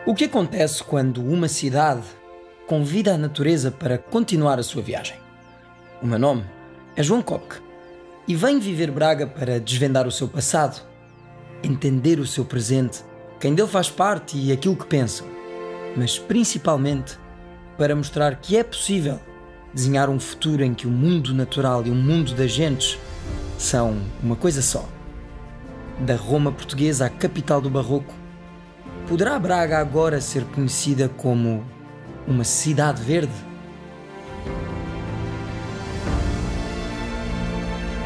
O que acontece quando uma cidade convida a natureza para continuar a sua viagem? O meu nome é João Coque e venho viver Braga para desvendar o seu passado, entender o seu presente, quem dele faz parte e aquilo que pensam, mas principalmente para mostrar que é possível desenhar um futuro em que o mundo natural e o mundo das gentes são uma coisa só. Da Roma portuguesa à capital do Barroco, poderá Braga agora ser conhecida como uma cidade verde?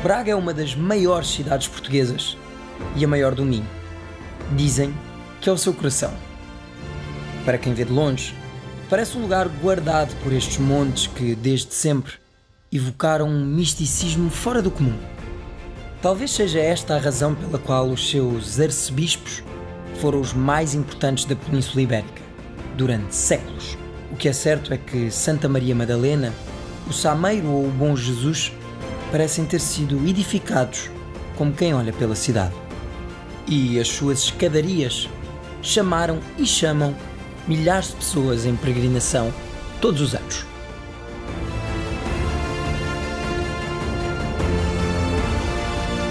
Braga é uma das maiores cidades portuguesas e a maior do Minho. Dizem que é o seu coração. Para quem vê de longe, parece um lugar guardado por estes montes que, desde sempre, evocaram um misticismo fora do comum. Talvez seja esta a razão pela qual os seus arcebispos foram os mais importantes da Península Ibérica, durante séculos. O que é certo é que Santa Maria Madalena, o Sameiro ou o Bom Jesus parecem ter sido edificados como quem olha pela cidade. E as suas escadarias chamaram e chamam milhares de pessoas em peregrinação todos os anos.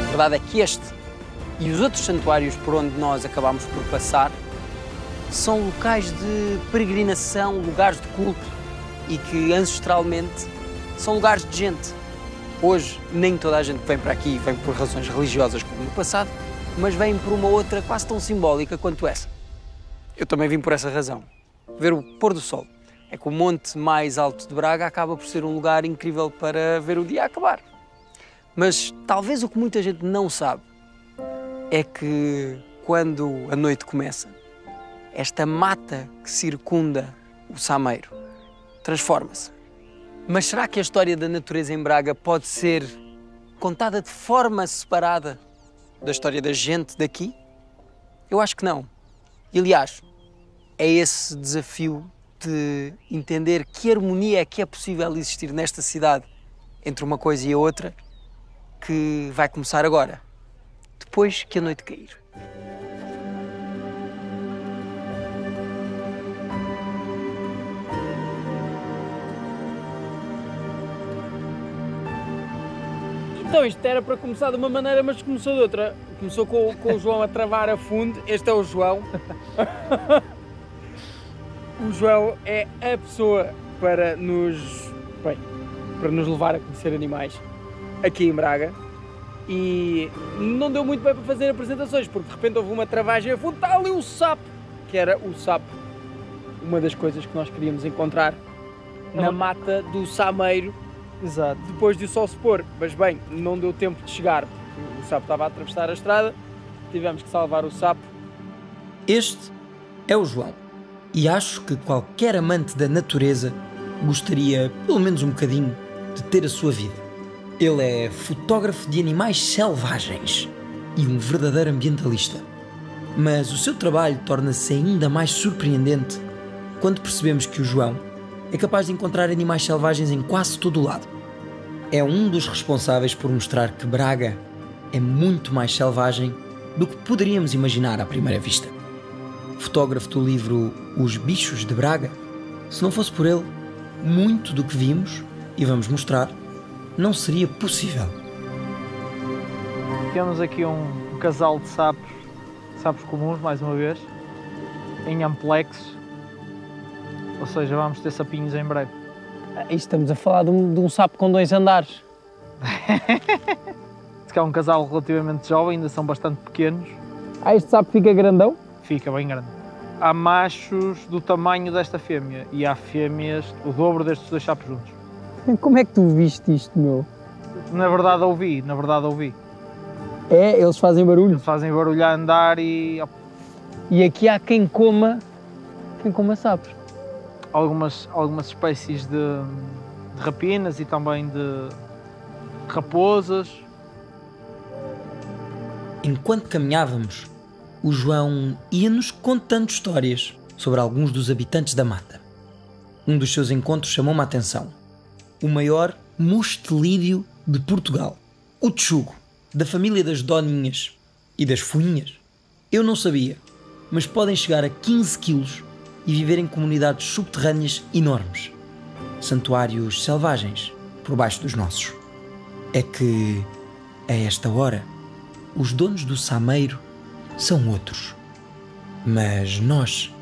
A verdade é que este e os outros santuários por onde nós acabamos por passar são locais de peregrinação, lugares de culto e que ancestralmente são lugares de gente. Hoje nem toda a gente que vem para aqui vem por razões religiosas como no passado, mas vem por uma outra quase tão simbólica quanto essa. Eu também vim por essa razão, ver o pôr do sol. É que o monte mais alto de Braga acaba por ser um lugar incrível para ver o dia acabar. Mas talvez o que muita gente não sabe é que quando a noite começa, esta mata que circunda o Sameiro transforma-se. Mas será que a história da natureza em Braga pode ser contada de forma separada da história da gente daqui? Eu acho que não. E, aliás, é esse desafio de entender que harmonia é que é possível existir nesta cidade entre uma coisa e a outra que vai começar agora, depois que a noite cair. Então isto era para começar de uma maneira, mas começou de outra. Começou com o João a travar a fundo. Este é o João. O João é a pessoa para nos levar a conhecer animais aqui em Braga. E não deu muito bem para fazer apresentações, porque de repente houve uma travagem a fundo. Está ali o sapo, que era o sapo. Uma das coisas que nós queríamos encontrar na mata do Sameiro. Exato. Depois de o sol se pôr, mas bem, não deu tempo de chegar, porque o sapo estava a atravessar a estrada, tivemos que salvar o sapo. Este é o João, e acho que qualquer amante da natureza gostaria, pelo menos um bocadinho, de ter a sua vida. Ele é fotógrafo de animais selvagens e um verdadeiro ambientalista. Mas o seu trabalho torna-se ainda mais surpreendente quando percebemos que o João é capaz de encontrar animais selvagens em quase todo o lado. É um dos responsáveis por mostrar que Braga é muito mais selvagem do que poderíamos imaginar à primeira vista. Fotógrafo do livro Os Bichos de Braga, se não fosse por ele, muito do que vimos e vamos mostrar não seria possível. Temos aqui um casal de sapos comuns, mais uma vez, em amplexos. Ou seja, vamos ter sapinhos em breve. Estamos a falar de um sapo com 2 andares. Que é um casal relativamente jovem, ainda são bastante pequenos. Este sapo fica grandão? Fica bem grande. Há machos do tamanho desta fêmea e há fêmeas o dobro destes 2 sapos juntos. Como é que tu viste isto, meu? Na verdade ouvi. É? Eles fazem barulho? Eles fazem barulho a andar e... E aqui há quem coma sapos. Algumas espécies de rapinas e também de raposas. Enquanto caminhávamos, o João ia-nos contando histórias sobre alguns dos habitantes da mata. Um dos seus encontros chamou-me a atenção. O maior mustelídeo de Portugal. O tchugo, da família das doninhas e das fuinhas. Eu não sabia, mas podem chegar a 15 quilos e viver em comunidades subterrâneas enormes, santuários selvagens por baixo dos nossos. É que, a esta hora, os donos do Sameiro são outros. Mas nós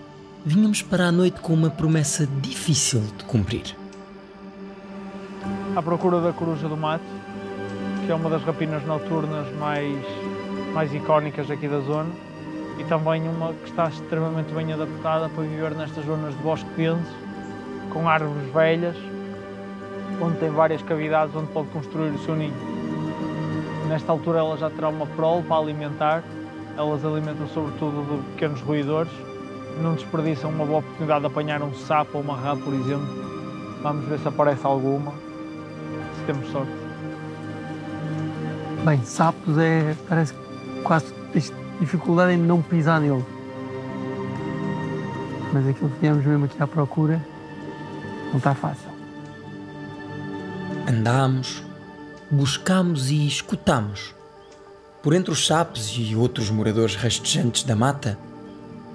vínhamos para a noite com uma promessa difícil de cumprir. À procura da Coruja do Mato, que é uma das rapinas noturnas mais icónicas aqui da zona, e também uma que está extremamente bem adaptada para viver nestas zonas de bosque denso, com árvores velhas, onde tem várias cavidades onde pode construir o seu ninho. Nesta altura ela já terá uma prole para alimentar, elas alimentam sobretudo de pequenos roedores, não desperdiçam uma boa oportunidade de apanhar um sapo ou uma rã, por exemplo. Vamos ver se aparece alguma, se temos sorte. Bem, sapos parece que quase tens dificuldade em não pisar nele. Mas aquilo que viemos mesmo aqui à procura não está fácil. Andámos, buscámos e escutámos. Por entre os sapos e outros moradores rastejantes da mata,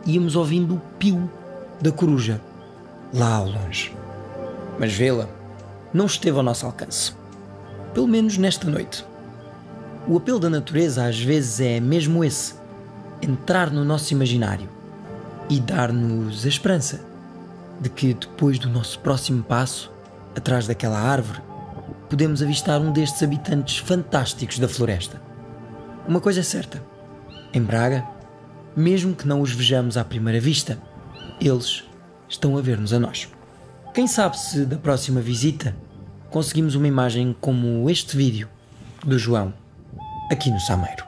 íamos ouvindo o pio da coruja, lá ao longe. Mas vê-la não esteve ao nosso alcance. Pelo menos nesta noite. O apelo da natureza às vezes é mesmo esse: entrar no nosso imaginário e dar-nos a esperança de que depois do nosso próximo passo, atrás daquela árvore, podemos avistar um destes habitantes fantásticos da floresta. Uma coisa é certa: em Braga, mesmo que não os vejamos à primeira vista, eles estão a ver-nos a nós. Quem sabe se da próxima visita conseguimos uma imagem como este vídeo do João aqui no Sameiro.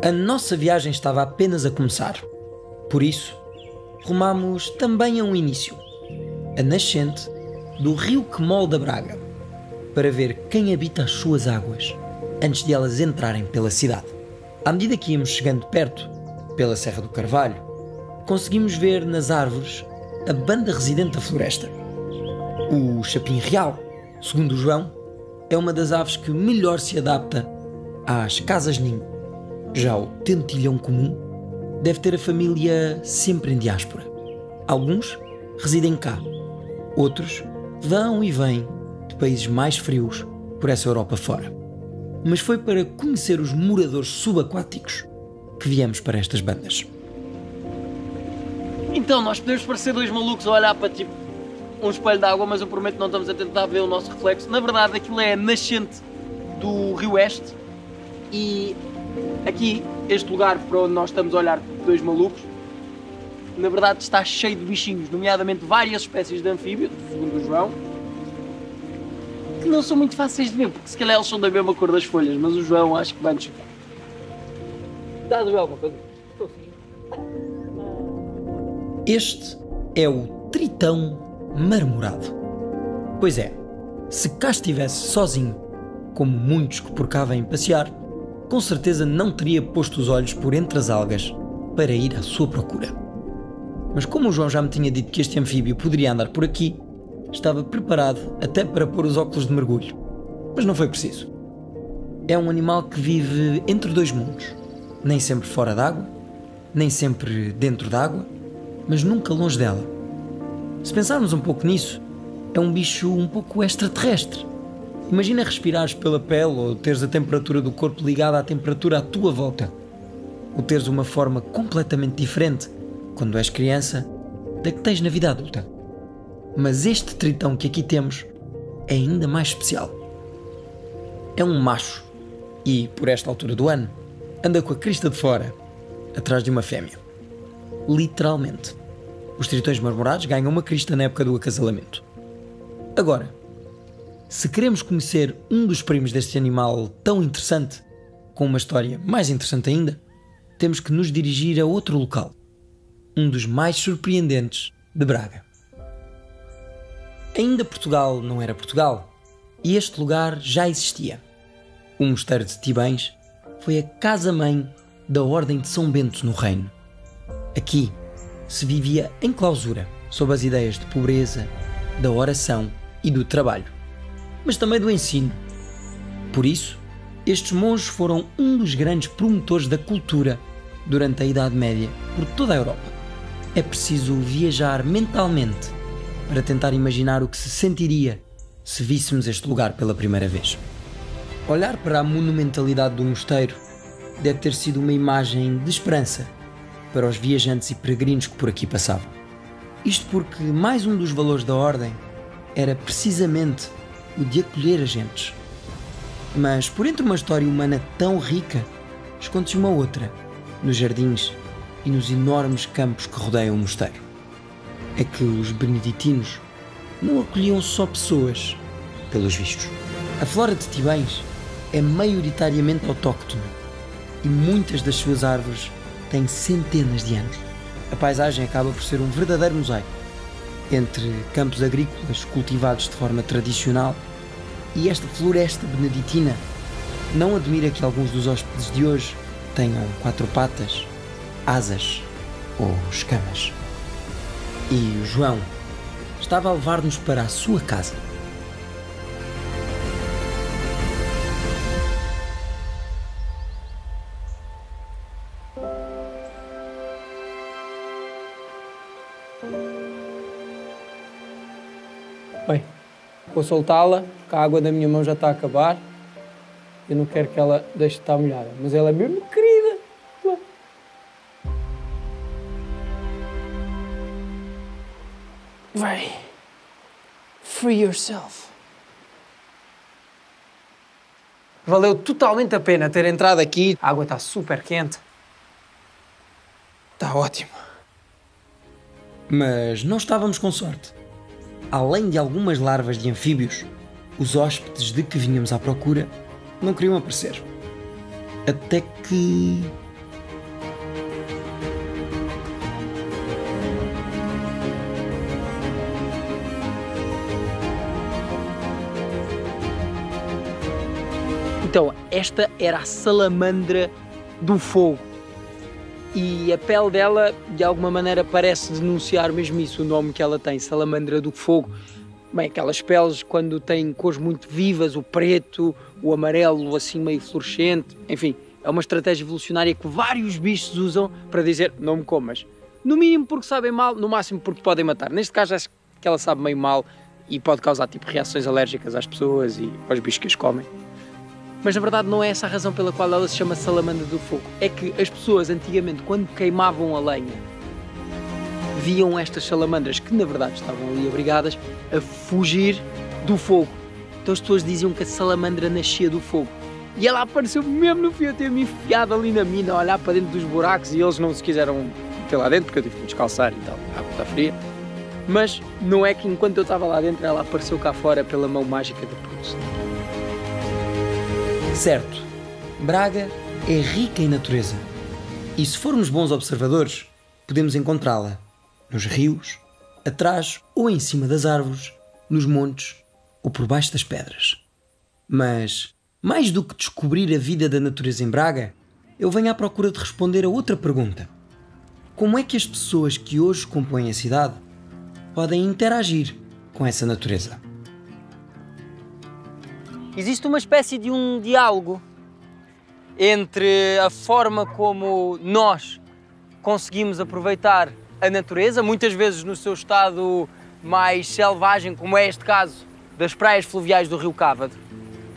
A nossa viagem estava apenas a começar. Por isso, rumamos também a um início, a nascente do rio que molda Braga, para ver quem habita as suas águas antes de elas entrarem pela cidade. À medida que íamos chegando perto, pela Serra do Carvalho, conseguimos ver nas árvores a banda residente da floresta. O chapim real, segundo o João, é uma das aves que melhor se adapta às casas-ninho. Já o tentilhão comum deve ter a família sempre em diáspora. Alguns residem cá, outros vão e vêm de países mais frios por essa Europa fora. Mas foi para conhecer os moradores subaquáticos que viemos para estas bandas. Então, nós podemos parecer dois malucos a olhar para tipo um espelho de água, mas eu prometo que não estamos a tentar ver o nosso reflexo. Na verdade, aquilo é a nascente do Rio Este e aqui, este lugar para onde nós estamos a olhar dois malucos, na verdade está cheio de bichinhos, nomeadamente várias espécies de anfíbios, segundo o João, que não são muito fáceis de ver, porque se calhar eles são da mesma cor das folhas, mas o João acho que vai-nos chocar. Estás a ver alguma coisa? Estou sim. Este é o tritão marmorado. Pois é, se cá estivesse sozinho, como muitos que por cá vêm passear, com certeza não teria posto os olhos por entre as algas para ir à sua procura. Mas como o João já me tinha dito que este anfíbio poderia andar por aqui, estava preparado até para pôr os óculos de mergulho. Mas não foi preciso. É um animal que vive entre dois mundos, nem sempre fora d'água, nem sempre dentro d'água, mas nunca longe dela. Se pensarmos um pouco nisso, é um bicho um pouco extraterrestre. Imagina respirares pela pele ou teres a temperatura do corpo ligada à temperatura à tua volta. Ou teres uma forma completamente diferente quando és criança da que tens na vida adulta. Mas este tritão que aqui temos é ainda mais especial. É um macho e, por esta altura do ano, anda com a crista de fora, atrás de uma fêmea. Literalmente. Os tritões marmorados ganham uma crista na época do acasalamento. Agora, se queremos conhecer um dos primos deste animal tão interessante, com uma história mais interessante ainda, temos que nos dirigir a outro local, um dos mais surpreendentes de Braga. Ainda Portugal não era Portugal, e este lugar já existia. O Mosteiro de Tibães foi a casa-mãe da Ordem de São Bento no Reino. Aqui, se vivia em clausura, sob as ideias de pobreza, da oração e do trabalho, mas também do ensino. Por isso, estes monges foram um dos grandes promotores da cultura durante a Idade Média por toda a Europa. É preciso viajar mentalmente para tentar imaginar o que se sentiria se víssemos este lugar pela primeira vez. Olhar para a monumentalidade do mosteiro deve ter sido uma imagem de esperança para os viajantes e peregrinos que por aqui passavam. Isto porque mais um dos valores da ordem era precisamente o de acolher agentes. Mas por entre uma história humana tão rica, esconde-se uma outra, nos jardins e nos enormes campos que rodeiam o mosteiro. É que os beneditinos não acolhiam só pessoas, pelos vistos. A flora de Tibães é maioritariamente autóctone e muitas das suas árvores têm centenas de anos. A paisagem acaba por ser um verdadeiro mosaico, entre campos agrícolas cultivados de forma tradicional e esta floresta beneditina. Não admira que alguns dos hóspedes de hoje tenham 4 patas, asas ou escamas. E o João estava a levar-nos para a sua casa. Bem, vou soltá-la, porque a água da minha mão já está a acabar. Eu não quero que ela deixe de estar molhada, mas ela é mesmo querida. Vai. Free yourself. Valeu totalmente a pena ter entrado aqui. A água está super quente. Está ótimo. Mas não estávamos com sorte. Além de algumas larvas de anfíbios, os hóspedes de que vínhamos à procura não queriam aparecer. Até que... Então, esta era a salamandra do fogo. E a pele dela, de alguma maneira, parece denunciar mesmo isso, o nome que ela tem, salamandra do fogo. Bem, aquelas peles quando têm cores muito vivas, o preto, o amarelo, assim meio fluorescente, enfim, é uma estratégia evolucionária que vários bichos usam para dizer não me comas. No mínimo porque sabem mal, no máximo porque podem matar. Neste caso acho que ela sabe meio mal e pode causar tipo reações alérgicas às pessoas e aos bichos que as comem. Mas na verdade não é essa a razão pela qual ela se chama salamandra do fogo. É que as pessoas antigamente, quando queimavam a lenha, viam estas salamandras, que na verdade estavam ali abrigadas, a fugir do fogo. Então as pessoas diziam que a salamandra nascia do fogo. E ela apareceu mesmo no fim, eu ter-me enfiado ali na mina, a olhar para dentro dos buracos e eles não se quiseram meter lá dentro, porque eu tive que me descalçar e tal, a água está fria. Mas não é que enquanto eu estava lá dentro ela apareceu cá fora pela mão mágica de Proust. Certo, Braga é rica em natureza. E se formos bons observadores, podemos encontrá-la nos rios, atrás ou em cima das árvores, nos montes ou por baixo das pedras. Mas, mais do que descobrir a vida da natureza em Braga, eu venho à procura de responder a outra pergunta. Como é que as pessoas que hoje compõem a cidade podem interagir com essa natureza? Existe uma espécie de um diálogo entre a forma como nós conseguimos aproveitar a natureza, muitas vezes no seu estado mais selvagem, como é este caso das praias fluviais do Rio Cávado,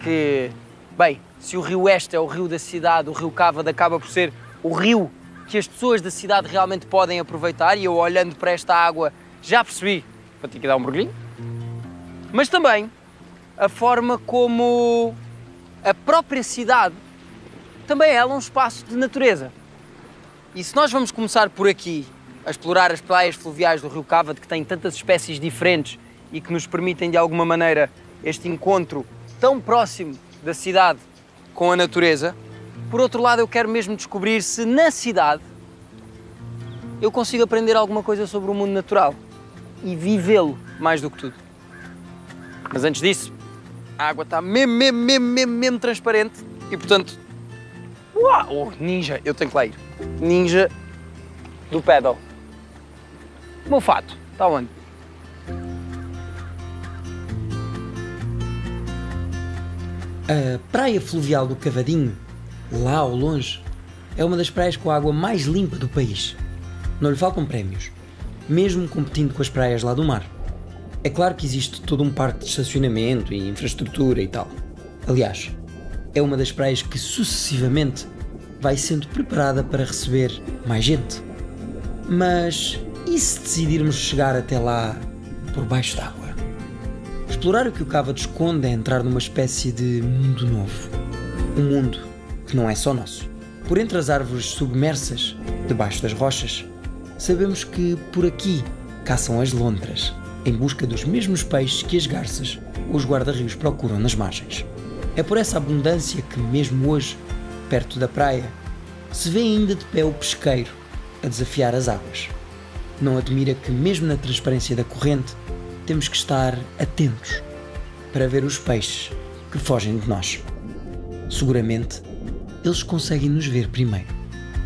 que, bem, se o Rio Este é o rio da cidade, o Rio Cávado acaba por ser o rio que as pessoas da cidade realmente podem aproveitar, e eu olhando para esta água já percebi, vou ter que dar um mergulhinho, mas também a forma como a própria cidade também é ela um espaço de natureza. E se nós vamos começar por aqui, a explorar as praias fluviais do Rio Cávado, que têm tantas espécies diferentes e que nos permitem de alguma maneira este encontro tão próximo da cidade com a natureza, por outro lado eu quero mesmo descobrir se na cidade eu consigo aprender alguma coisa sobre o mundo natural e vivê-lo mais do que tudo. Mas antes disso, a água está mesmo transparente e, portanto, uau, ninja, eu tenho que lá ir. Ninja do paddle. O meu fato, está onde? A praia fluvial do Cavadinho, lá ao longe, é uma das praias com a água mais limpa do país. Não lhe faltam prémios, mesmo competindo com as praias lá do mar. É claro que existe todo um parque de estacionamento e infraestrutura e tal. Aliás, é uma das praias que sucessivamente vai sendo preparada para receber mais gente. Mas e se decidirmos chegar até lá por baixo d'água? Explorar o que o Cávado esconde é entrar numa espécie de mundo novo. Um mundo que não é só nosso. Por entre as árvores submersas, debaixo das rochas, sabemos que por aqui caçam as lontras, em busca dos mesmos peixes que as garças ou os guarda-rios procuram nas margens. É por essa abundância que, mesmo hoje, perto da praia, se vê ainda de pé o pesqueiro a desafiar as águas. Não admira que, mesmo na transparência da corrente, temos que estar atentos para ver os peixes que fogem de nós. Seguramente, eles conseguem nos ver primeiro.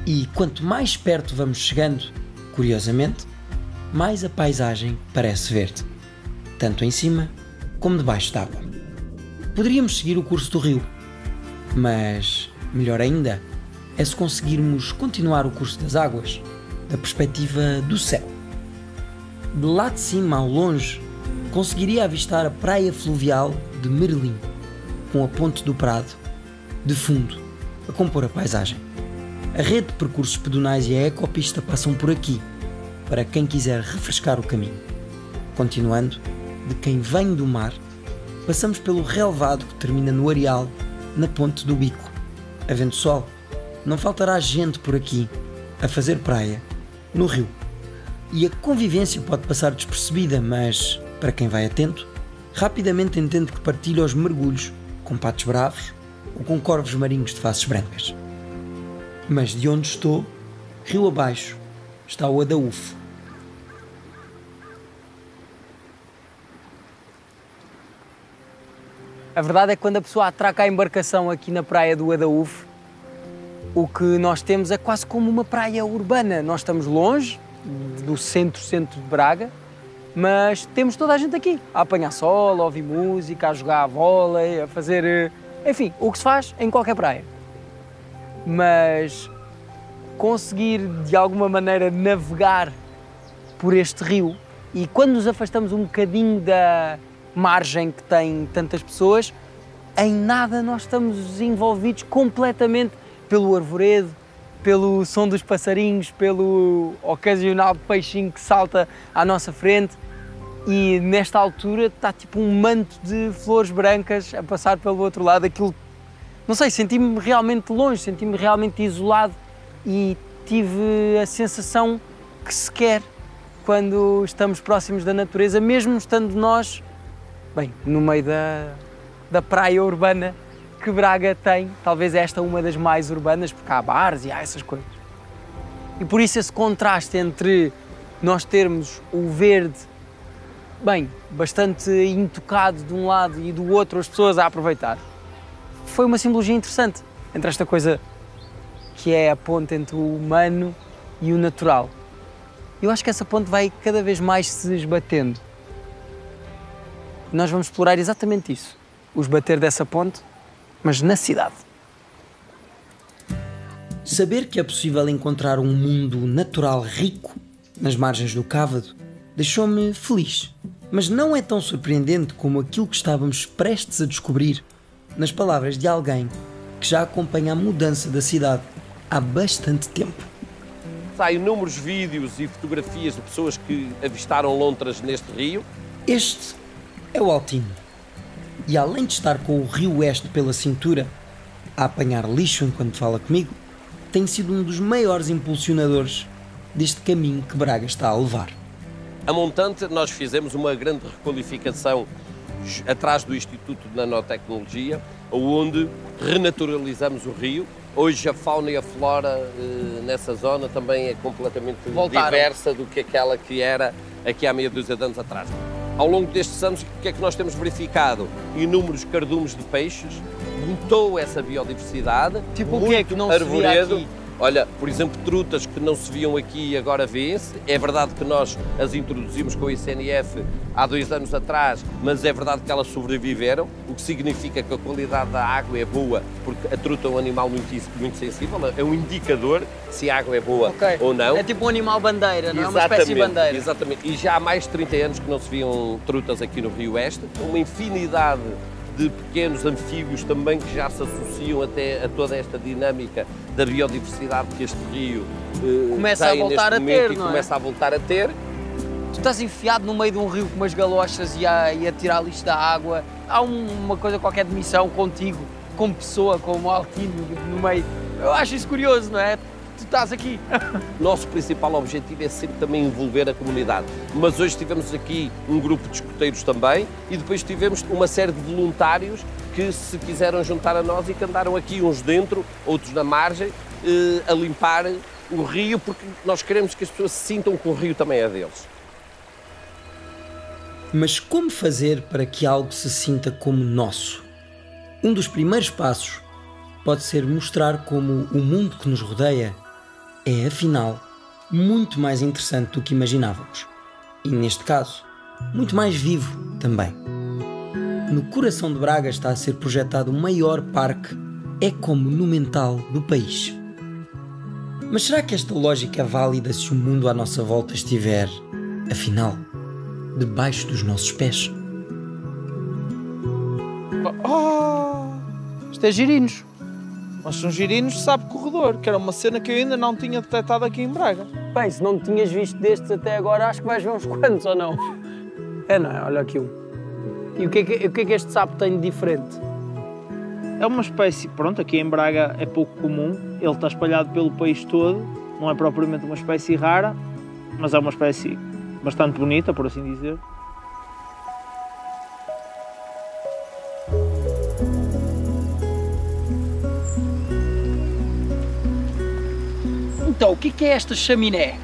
E quanto mais perto vamos chegando, curiosamente, mais a paisagem parece verde, tanto em cima como debaixo d'água. Poderíamos seguir o curso do rio, mas melhor ainda é se conseguirmos continuar o curso das águas da perspectiva do céu. De lá de cima, ao longe, conseguiria avistar a praia fluvial de Merlim, com a ponte do Prado, de fundo, a compor a paisagem. A rede de percursos pedonais e a ecopista passam por aqui, para quem quiser refrescar o caminho. Continuando, de quem vem do mar, passamos pelo relevado que termina no areal, na ponte do Bico. Havendo sol, não faltará gente por aqui, a fazer praia, no rio. E a convivência pode passar despercebida, mas, para quem vai atento, rapidamente entende que partilha os mergulhos com patos bravos ou com corvos marinhos de faces brancas. Mas de onde estou, rio abaixo, está o Adaúfo. A verdade é que quando a pessoa atraca a embarcação aqui na praia do Adaúfo, o que nós temos é quase como uma praia urbana. Nós estamos longe do centro de Braga, mas temos toda a gente aqui, a apanhar sol, a ouvir música, a jogar vôlei, a fazer... Enfim, o que se faz em qualquer praia. Mas conseguir, de alguma maneira, navegar por este rio e quando nos afastamos um bocadinho da margem que tem tantas pessoas, em nada nós estamos envolvidos completamente pelo arvoredo, pelo som dos passarinhos, pelo ocasional peixinho que salta à nossa frente e nesta altura está tipo um manto de flores brancas a passar pelo outro lado. Aquilo, não sei, senti-me realmente longe, senti-me realmente isolado e tive a sensação que se quer quando estamos próximos da natureza, mesmo estando nós, bem, no meio da praia urbana que Braga tem. Talvez esta uma das mais urbanas, porque há bares e há essas coisas. E por isso esse contraste entre nós termos o verde, bem, bastante intocado de um lado e do outro, as pessoas a aproveitar, foi uma simbologia interessante entre esta coisa que é a ponte entre o humano e o natural. Eu acho que essa ponte vai cada vez mais se esbatendo. Nós vamos explorar exatamente isso, o esbater dessa ponte, mas na cidade. Saber que é possível encontrar um mundo natural rico nas margens do Cávado deixou-me feliz, mas não é tão surpreendente como aquilo que estávamos prestes a descobrir nas palavras de alguém que já acompanha a mudança da cidade há bastante tempo. Há inúmeros vídeos e fotografias de pessoas que avistaram lontras neste rio. Este é o Altino. E além de estar com o Rio Oeste pela cintura, a apanhar lixo enquanto fala comigo, tem sido um dos maiores impulsionadores deste caminho que Braga está a levar. A montante, nós fizemos uma grande requalificação atrás do Instituto de Nanotecnologia, onde renaturalizamos o rio. Hoje a fauna e a flora nessa zona também é completamente diversa do que aquela que era aqui há meia dúzia de anos atrás. Ao longo destes anos, o que é que nós temos verificado? Inúmeros cardumes de peixes, botou essa biodiversidade, tipo o que é que não se via aqui? Olha, por exemplo, trutas que não se viam aqui e agora vêem-se. É verdade que nós as introduzimos com o ICNF há 2 anos atrás, mas é verdade que elas sobreviveram, o que significa que a qualidade da água é boa, porque a truta é um animal muito sensível, é um indicador se a água é boa ou não. É tipo um animal bandeira, não é? Uma espécie de bandeira. Exatamente. E já há mais de 30 anos que não se viam trutas aqui no Rio Oeste. Uma infinidade de pequenos anfíbios também que já se associam até a toda esta dinâmica da biodiversidade que este rio começa a voltar a ter, não é? Começa a voltar a ter. Tu estás enfiado no meio de um rio com umas galochas e a tirar lixo da água. Há uma coisa qualquer de missão contigo, como pessoa, como Altino no meio. Eu acho isso curioso, não é? Tu estás aqui. Nosso principal objetivo é sempre também envolver a comunidade. Mas hoje tivemos aqui um grupo de escoteiros também e depois tivemos uma série de voluntários que se quiseram juntar a nós e que andaram aqui, uns dentro, outros na margem, a limpar o rio, porque nós queremos que as pessoas se sintam que o rio também é deles. Mas como fazer para que algo se sinta como nosso? Um dos primeiros passos pode ser mostrar como o mundo que nos rodeia é, afinal, muito mais interessante do que imaginávamos. E, neste caso, muito mais vivo também. No coração de Braga está a ser projetado o maior parque ecomonumental do país. Mas será que esta lógica é válida se o mundo à nossa volta estiver, afinal, debaixo dos nossos pés? Isto é girinos. Mas são girinos de sapo corredor, que era uma cena que eu ainda não tinha detectado aqui em Braga. Bem, se não tinhas visto destes até agora, acho que vais ver uns quantos, ou não? É, não é? Olha aquilo. E o que é que este sapo tem de diferente? É uma espécie, pronto, aqui em Braga é pouco comum, ele está espalhado pelo país todo, não é propriamente uma espécie rara, mas é uma espécie bastante bonita, por assim dizer. Então, o que é esta chaminé?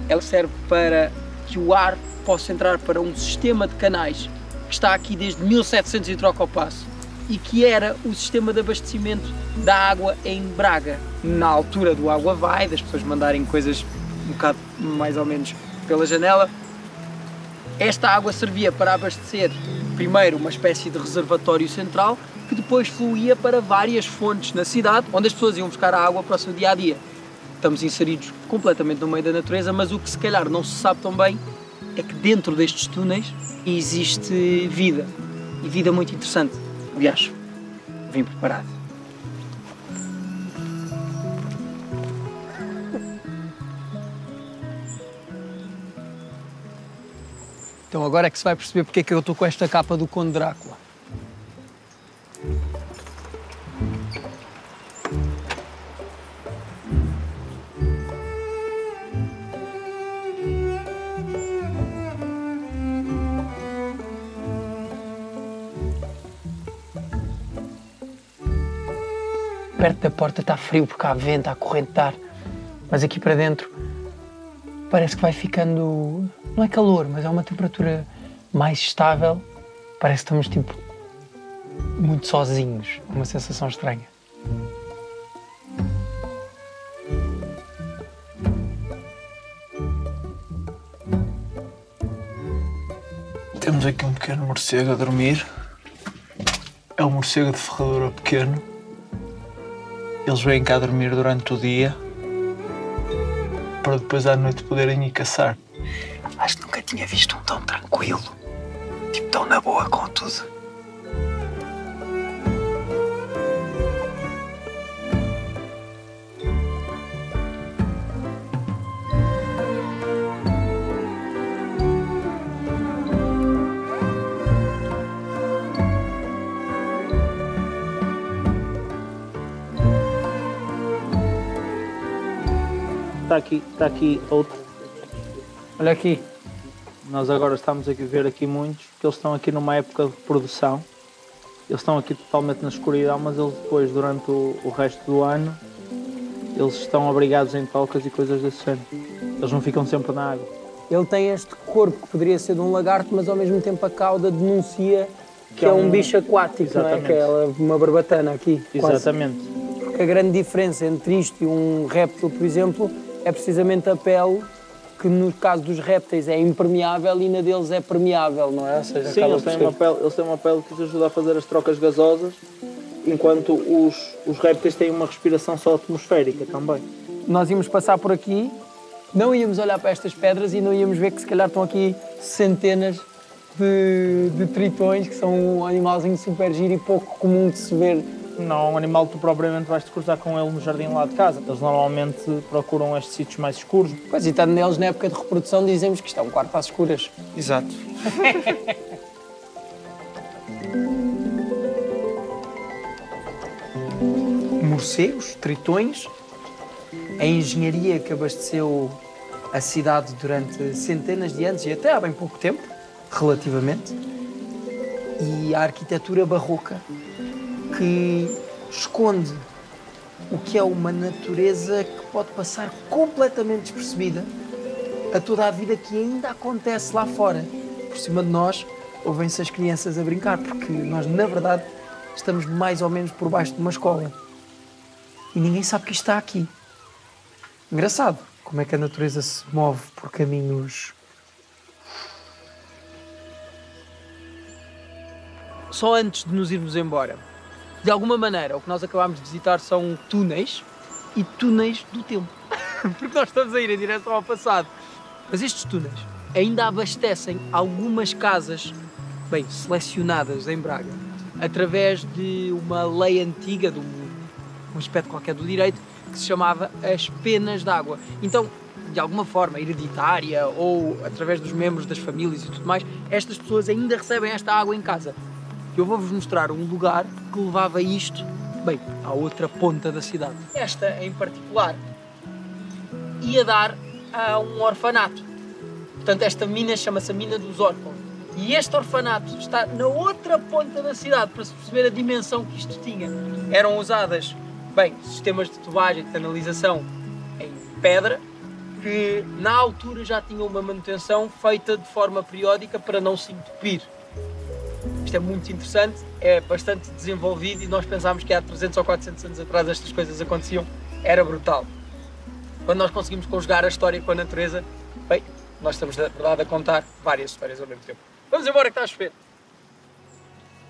Ela serve para que o ar possa entrar para um sistema de canais que está aqui desde 1700 e troca ao passo e que era o sistema de abastecimento da água em Braga. Na altura do Água Vai, das pessoas mandarem coisas um bocado mais ou menos pela janela, esta água servia para abastecer primeiro uma espécie de reservatório central que depois fluía para várias fontes na cidade onde as pessoas iam buscar a água para o seu dia-a-dia. Estamos inseridos completamente no meio da natureza, mas o que se calhar não se sabe tão bem é que dentro destes túneis existe vida, e vida muito interessante. Aliás, vim preparado. Então agora é que se vai perceber porque é que eu estou com esta capa do Conde Drácula. Perto da porta está frio porque há vento, há corrente de ar, mas aqui para dentro parece que vai ficando, não é calor, mas é uma temperatura mais estável. Parece que estamos tipo muito sozinhos, uma sensação estranha. Temos aqui um pequeno morcego a dormir. É um morcego de ferradura pequeno. Eles vêm cá dormir durante o dia para depois à noite poderem ir caçar. Acho que nunca tinha visto um tão tranquilo, tipo tão na boa com tudo. Está aqui outro. Olha aqui. Nós agora estamos aqui a ver aqui muitos, que eles estão aqui numa época de produção. Eles estão aqui totalmente na escuridão, mas eles depois, durante o resto do ano, eles estão abrigados em tocas e coisas desse género. Eles não ficam sempre na água. Ele tem este corpo que poderia ser de um lagarto, mas ao mesmo tempo a cauda denuncia que é um bicho aquático, exatamente. Não é? Que é uma barbatana aqui. Exatamente. Quase. que a grande diferença entre isto e um réptil, por exemplo, é precisamente a pele, que no caso dos répteis é impermeável e na deles é permeável, não é? Ou seja, sim, eles têm uma pele que lhes ajuda a fazer as trocas gasosas, enquanto os répteis têm uma respiração só atmosférica também. Nós íamos passar por aqui, não íamos olhar para estas pedras e não íamos ver que se calhar estão aqui centenas de tritões, que são um animalzinho super giro e pouco comum de se ver. Não é um animal que tu propriamente vais te cruzar com ele no jardim lá de casa. Eles normalmente procuram estes sítios mais escuros. Pois, e estando neles na época de reprodução, dizemos que isto é um quarto às escuras. Exato. Morcegos, tritões, a engenharia que abasteceu a cidade durante centenas de anos e até há bem pouco tempo, relativamente, e a arquitetura barroca que esconde o que é uma natureza que pode passar completamente despercebida a toda a vida que ainda acontece lá fora. Por cima de nós, ouvem-se as crianças a brincar, porque nós, na verdade, estamos mais ou menos por baixo de uma escola. E ninguém sabe que isto está aqui. Engraçado como é que a natureza se move por caminhos... Só antes de nos irmos embora, de alguma maneira, o que nós acabámos de visitar são túneis e túneis do tempo. Porque nós estamos a ir em direção ao passado. Mas estes túneis ainda abastecem algumas casas, bem, selecionadas em Braga, através de uma lei antiga, de um aspecto qualquer do direito, que se chamava as penas d'água. Então, de alguma forma hereditária ou através dos membros das famílias e tudo mais, estas pessoas ainda recebem esta água em casa. Eu vou-vos mostrar um lugar que levava isto, bem, à outra ponta da cidade. Esta, em particular, ia dar a um orfanato. Portanto, esta mina chama-se a Mina dos Órfãos. E este orfanato está na outra ponta da cidade, para se perceber a dimensão que isto tinha. Eram usadas, bem, sistemas de tubagem, de canalização em pedra, que na altura já tinham uma manutenção feita de forma periódica para não se entupir. Isto é muito interessante, é bastante desenvolvido e nós pensámos que há 300 ou 400 anos atrás estas coisas aconteciam, era brutal. Quando nós conseguimos conjugar a história com a natureza, bem, nós estamos, na verdade, a contar várias histórias ao mesmo tempo. Vamos embora que está a chover.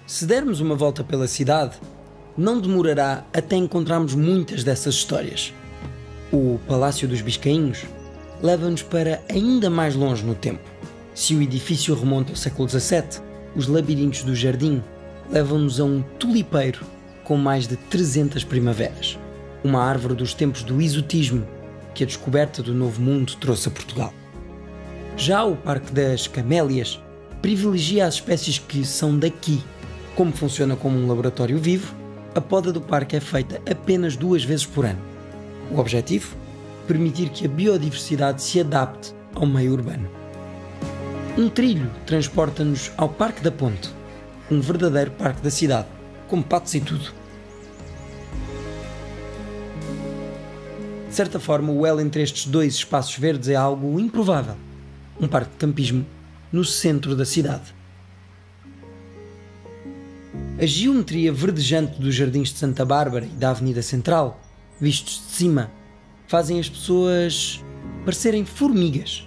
Se dermos uma volta pela cidade, não demorará até encontrarmos muitas dessas histórias. O Palácio dos Biscainhos leva-nos para ainda mais longe no tempo. Se o edifício remonta ao século XVII, os labirintos do jardim levam-nos a um tulipeiro com mais de 300 primaveras. Uma árvore dos tempos do exotismo que a descoberta do Novo Mundo trouxe a Portugal. Já o Parque das Camélias privilegia as espécies que são daqui. Como funciona como um laboratório vivo, a poda do parque é feita apenas 2 vezes por ano. O objetivo? Permitir que a biodiversidade se adapte ao meio urbano. Um trilho transporta-nos ao Parque da Ponte, um verdadeiro parque da cidade, com patos e tudo. De certa forma, o elo entre estes 2 espaços verdes é algo improvável. Um parque de campismo no centro da cidade. A geometria verdejante dos Jardins de Santa Bárbara e da Avenida Central, vistos de cima, fazem as pessoas parecerem formigas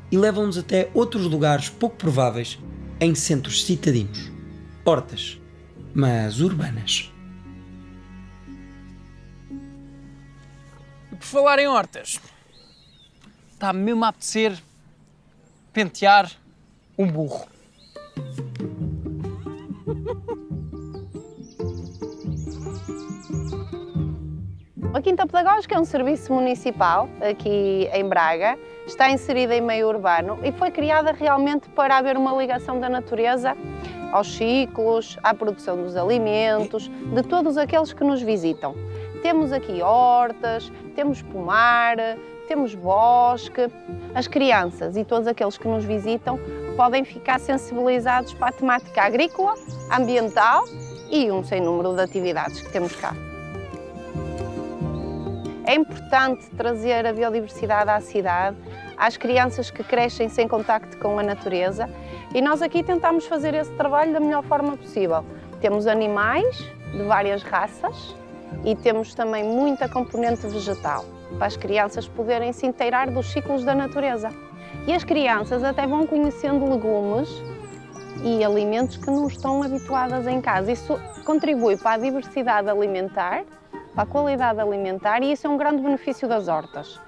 e levam-nos até outros lugares pouco prováveis em centros citadinos. Hortas, mas urbanas. Por falar em hortas, está mesmo a apetecer pentear um burro. A Quinta Pedagógica é um serviço municipal aqui em Braga, está inserida em meio urbano e foi criada realmente para haver uma ligação da natureza aos ciclos, à produção dos alimentos, de todos aqueles que nos visitam. Temos aqui hortas, temos pomar, temos bosque. As crianças e todos aqueles que nos visitam podem ficar sensibilizados para a temática agrícola, ambiental e um sem número de atividades que temos cá. É importante trazer a biodiversidade à cidade, às crianças que crescem sem contacto com a natureza, e nós aqui tentamos fazer esse trabalho da melhor forma possível. Temos animais de várias raças e temos também muita componente vegetal, para as crianças poderem se inteirar dos ciclos da natureza. E as crianças até vão conhecendo legumes e alimentos que não estão habituadas em casa. Isso contribui para a diversidade alimentar, para a qualidade alimentar, e isso é um grande benefício das hortas.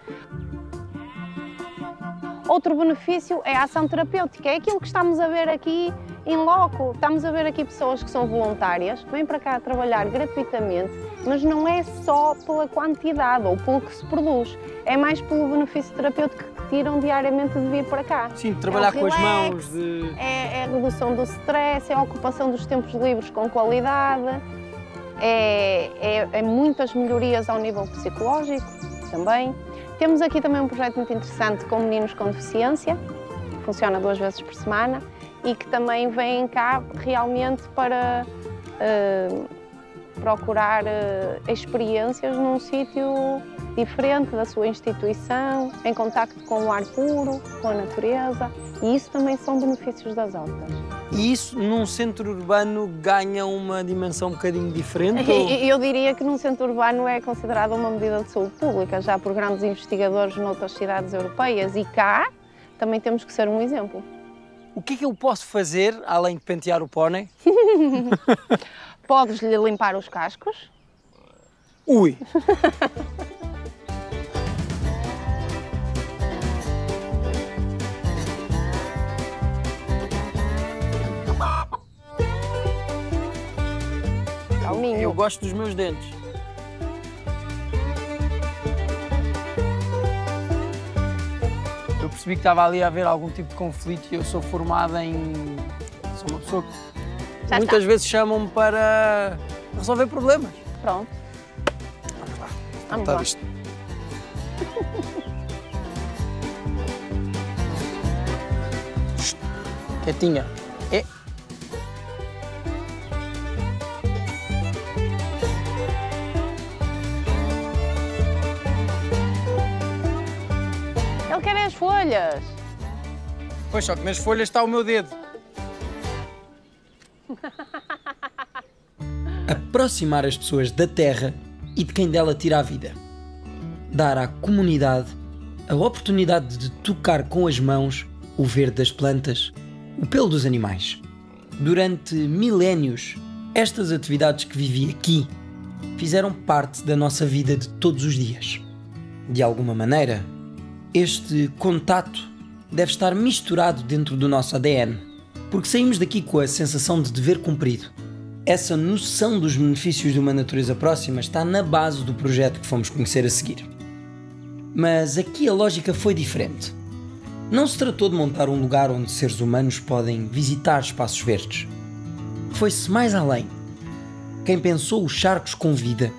Outro benefício é a ação terapêutica, é aquilo que estamos a ver aqui em loco. Estamos a ver aqui pessoas que são voluntárias, vêm para cá trabalhar gratuitamente, mas não é só pela quantidade ou pelo que se produz, é mais pelo benefício terapêutico que tiram diariamente de vir para cá. Sim, de trabalhar com as mãos. É a redução do stress, é a ocupação dos tempos livres com qualidade, é muitas melhorias ao nível psicológico também. Temos aqui também um projeto muito interessante com meninos com deficiência, que funciona 2 vezes por semana e que também vêm cá realmente para procurar experiências num sítio diferente da sua instituição, em contacto com o ar puro, com a natureza, e isso também são benefícios das hortas. E isso num centro urbano ganha uma dimensão um bocadinho diferente? Eu diria que num centro urbano é considerada uma medida de saúde pública, já por grandes investigadores noutras cidades europeias, e cá também temos que ser um exemplo. O que é que eu posso fazer, além de pentear o pónei? Podes-lhe limpar os cascos. Ui! Calminho. Eu gosto dos meus dentes. Eu percebi que estava ali a haver algum tipo de conflito e eu sou formada em... Sou uma pessoa que muitas vezes chamam-me para resolver problemas. Pronto. Vamos lá. Vamos lá. Isto. Quietinha. É. Ele quer as folhas. Pois, só que nas folhas está o meu dedo. Aproximar as pessoas da terra e de quem dela tira a vida. Dar à comunidade a oportunidade de tocar com as mãos o verde das plantas, o pelo dos animais. Durante milénios, estas atividades que vivi aqui fizeram parte da nossa vida de todos os dias. De alguma maneira, este contato deve estar misturado dentro do nosso ADN, porque saímos daqui com a sensação de dever cumprido. Essa noção dos benefícios de uma natureza próxima está na base do projeto que fomos conhecer a seguir. Mas aqui a lógica foi diferente. Não se tratou de montar um lugar onde seres humanos podem visitar espaços verdes. Foi-se mais além. Quem pensou os charcos com vida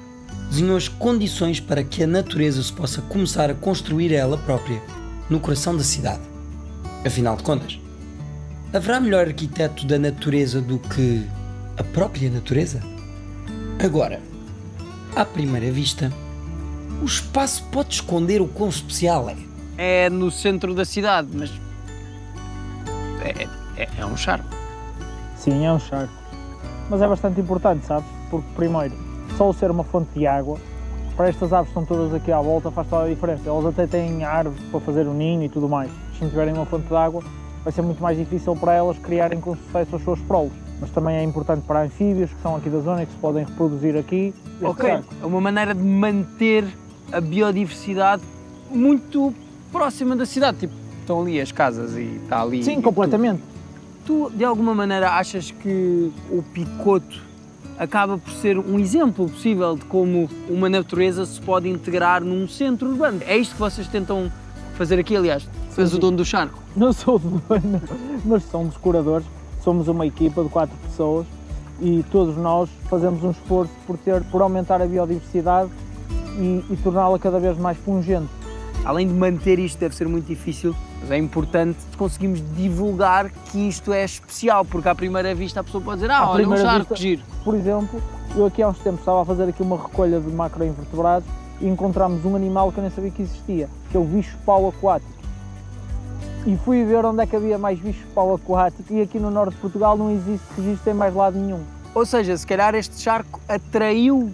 desenhou as condições para que a natureza se possa começar a construir ela própria, no coração da cidade. Afinal de contas, haverá melhor arquiteto da natureza do que a própria natureza? Agora, à primeira vista, o espaço pode esconder o quão especial é. É no centro da cidade, mas é um charco. Sim, é um charco. Mas é bastante importante, sabes? Porque, primeiro, só o ser uma fonte de água, para estas aves que estão todas aqui à volta, faz toda a diferença. Elas até têm árvores para fazer o ninho e tudo mais. Se não tiverem uma fonte de água, vai ser muito mais difícil para elas criarem com sucesso os seus prolos. Mas também é importante para anfíbios que são aqui da zona e que se podem reproduzir aqui. Ok, é uma maneira de manter a biodiversidade muito próxima da cidade. Tipo, estão ali as casas e está ali... Sim, completamente. Tu, de alguma maneira, achas que o Picoto acaba por ser um exemplo possível de como uma natureza se pode integrar num centro urbano? É isto que vocês tentam fazer aqui, aliás. Tu és o dono do charco. Não sou o dono, mas somos curadores. Somos uma equipa de 4 pessoas e todos nós fazemos um esforço por aumentar a biodiversidade e torná-la cada vez mais pungente. Além de manter isto, deve ser muito difícil, mas é importante conseguirmos divulgar que isto é especial, porque à primeira vista a pessoa pode dizer olha, um charco, giro. Por exemplo, eu aqui há uns tempos estava a fazer aqui uma recolha de macroinvertebrados e encontramos um animal que eu nem sabia que existia, que é o bicho-pau aquático. E fui ver onde é que havia mais bicho-pau aquático e aqui no norte de Portugal não existe em mais lado nenhum. Ou seja, se calhar este charco atraiu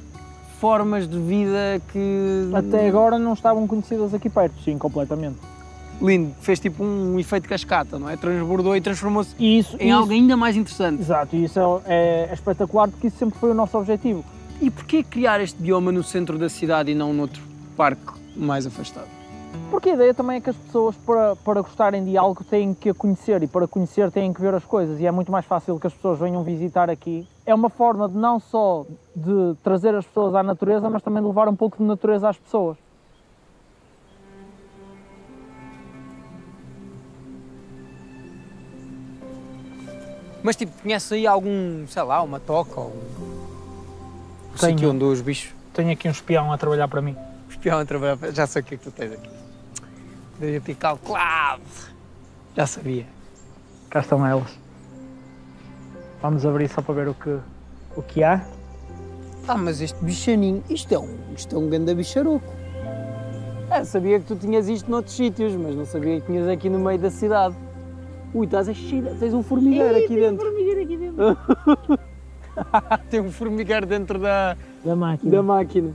formas de vida que... Até agora não estavam conhecidas aqui perto, sim, completamente. Lindo, fez tipo um efeito cascata, não é? Transbordou e transformou-se Isso, em algo ainda mais interessante. Exato, e isso é espetacular porque isso sempre foi o nosso objetivo. E porquê criar este bioma no centro da cidade e não noutro parque mais afastado? Porque a ideia também é que as pessoas, para gostarem de algo, têm que a conhecer, e para conhecer têm que ver as coisas, e é muito mais fácil que as pessoas venham visitar aqui. É uma forma de não só de trazer as pessoas à natureza, mas também de levar um pouco de natureza às pessoas. Mas tipo, conheces aí algum, sei lá, uma toca ou um Tenho. sítio onde os bichos... Tenho aqui um espião a trabalhar para mim. Espião a trabalhar, já sei o que é que tu tens aqui. Devia ter calculado. Já sabia. Cá estão elas. Vamos abrir só para ver o que há. Ah, mas este bichaninho, isto é um ganda bicharoco. Sabia que tu tinhas isto noutros sítios, mas não sabia que tinhas aqui no meio da cidade. Ui, estás a cheira, tens um formigueiro aqui dentro. Tem um formigueiro aqui dentro. Tem um formigueiro dentro da Da máquina.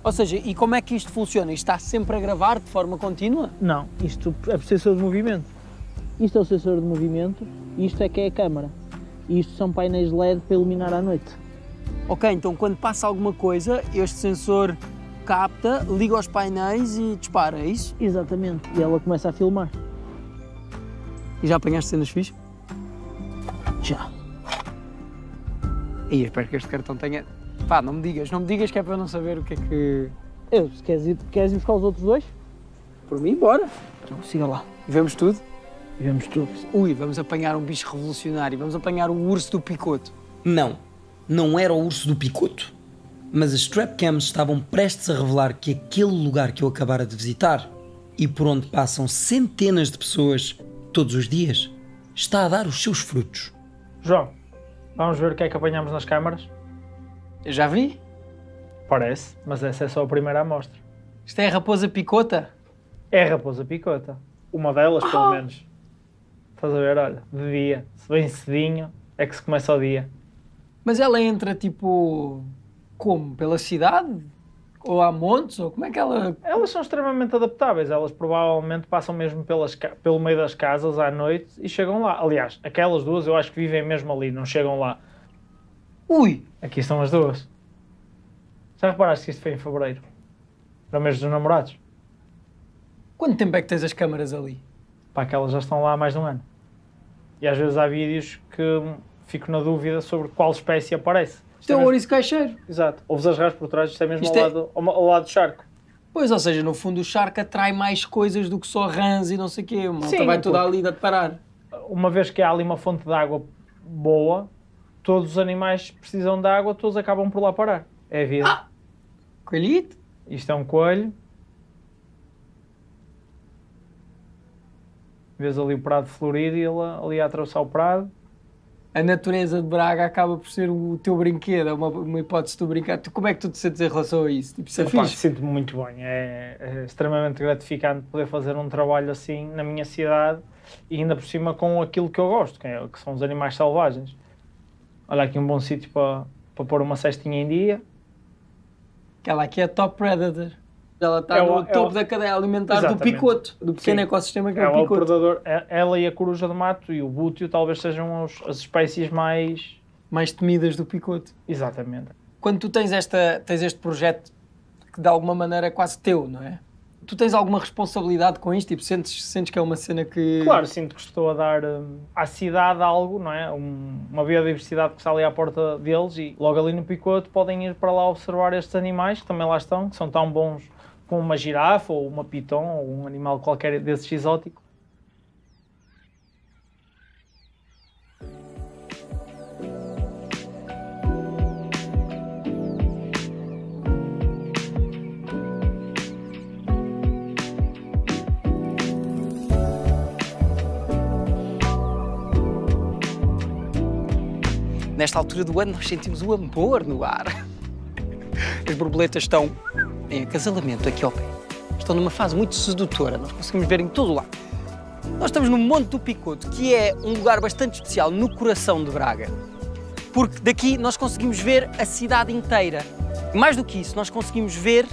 Ou seja, e como é que isto funciona? Isto está sempre a gravar de forma contínua? Não, isto é o sensor de movimento. Isto é o sensor de movimento e isto é que é a câmara. E isto são painéis LED para iluminar à noite. Ok, então quando passa alguma coisa, este sensor capta, liga aos painéis e dispara, é isso? Exatamente. E ela começa a filmar. E já apanhaste cenas fixes? Já. E espero que este cartão tenha... Pá, não me digas que é para eu não saber o que é que... Se queres ir buscar os outros dois? Por mim, bora. Então siga lá. Vemos tudo? Vemos tudo. Ui, vamos apanhar um bicho revolucionário, vamos apanhar o urso do picoto. Não era o urso do picoto. Mas as Strapcams estavam prestes a revelar que aquele lugar que eu acabara de visitar, e por onde passam centenas de pessoas todos os dias, está a dar os seus frutos. João, vamos ver o que é que apanhamos nas câmaras? Eu já vi. Parece, mas essa é só a primeira amostra. Isto é a raposa picota? É a raposa picota. Uma delas, pelo menos. Estás a ver, olha, de dia, se bem cedinho, é que se começa o dia. Mas ela entra tipo... como? Pela cidade? Ou há montes? Ou como é que ela... Elas são extremamente adaptáveis, elas provavelmente passam mesmo pelo meio das casas à noite e chegam lá. Aliás, aquelas duas eu acho que vivem mesmo ali, não chegam lá. Ui! Aqui estão as duas. Já reparaste que isto foi em fevereiro? Para o mês dos namorados? Quanto tempo é que tens as câmaras ali? Pá, que elas já estão lá há mais de um ano. E às vezes há vídeos que fico na dúvida sobre qual espécie aparece. Isto é o ouriço caixeiro. Exato. Ouves as rasgas por trás, isto é mesmo Isto ao lado do charco. Pois, ou seja, no fundo o charco atrai mais coisas do que só rãs e não sei o quê. Uma Sim, vai toda ali a parar. Uma vez que há ali uma fonte de água boa, todos os animais precisam de água, todos acabam por lá parar. É a vida. Coelhito? Isto é um coelho. Vês ali o prado florido e ele ali a atravessar o prado. A natureza de Braga acaba por ser o teu brinquedo, é uma hipótese de tu brincar. Como é que tu te sentes em relação a isso? Tipo, isso é fixe? Sinto-me muito bem. É extremamente gratificante poder fazer um trabalho assim na minha cidade e ainda por cima com aquilo que eu gosto, que são os animais selvagens. Olha aqui um bom sítio para pôr uma cestinha em dia. Aquela aqui é a Top Predator. Ela está no topo da cadeia alimentar do picoto, do pequeno ecossistema que é o picoto. O predador, ela e a coruja de mato e o búteo talvez sejam as espécies mais temidas do picoto. Exatamente. Quando tu tens este projeto que de alguma maneira é quase teu, não é? Tu tens alguma responsabilidade com isto? Tipo, sentes que é uma cena que... Claro, sinto que estou a dar à cidade algo, não é? Uma biodiversidade que está ali à porta deles e logo ali no picoto podem ir para lá observar estes animais que também lá estão, que são tão bons como uma girafa ou uma piton ou um animal qualquer desses exótico. Nesta altura do ano nós sentimos o amor no ar. As borboletas estão em acasalamento aqui ao pé. Estão numa fase muito sedutora, nós conseguimos ver em todo o lado. Nós estamos no Monte do Picoto, que é um lugar bastante especial no coração de Braga. Porque daqui nós conseguimos ver a cidade inteira. E mais do que isso, nós conseguimos ver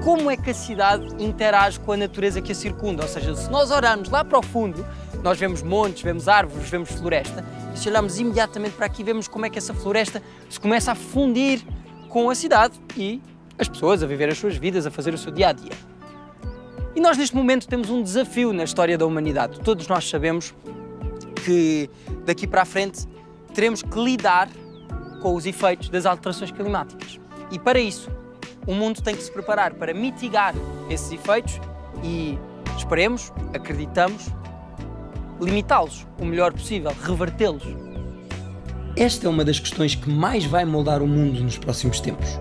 como é que a cidade interage com a natureza que a circunda. Ou seja, se nós olharmos lá para o fundo, nós vemos montes, vemos árvores, vemos floresta, e se olharmos imediatamente para aqui, vemos como é que essa floresta se começa a fundir com a cidade e as pessoas a viver as suas vidas, a fazer o seu dia-a-dia. E nós, neste momento, temos um desafio na história da humanidade. Todos nós sabemos que, daqui para a frente, teremos que lidar com os efeitos das alterações climáticas. E, para isso, o mundo tem que se preparar para mitigar esses efeitos e, esperemos, acreditamos, limitá-los o melhor possível, revertê-los. Esta é uma das questões que mais vai moldar o mundo nos próximos tempos.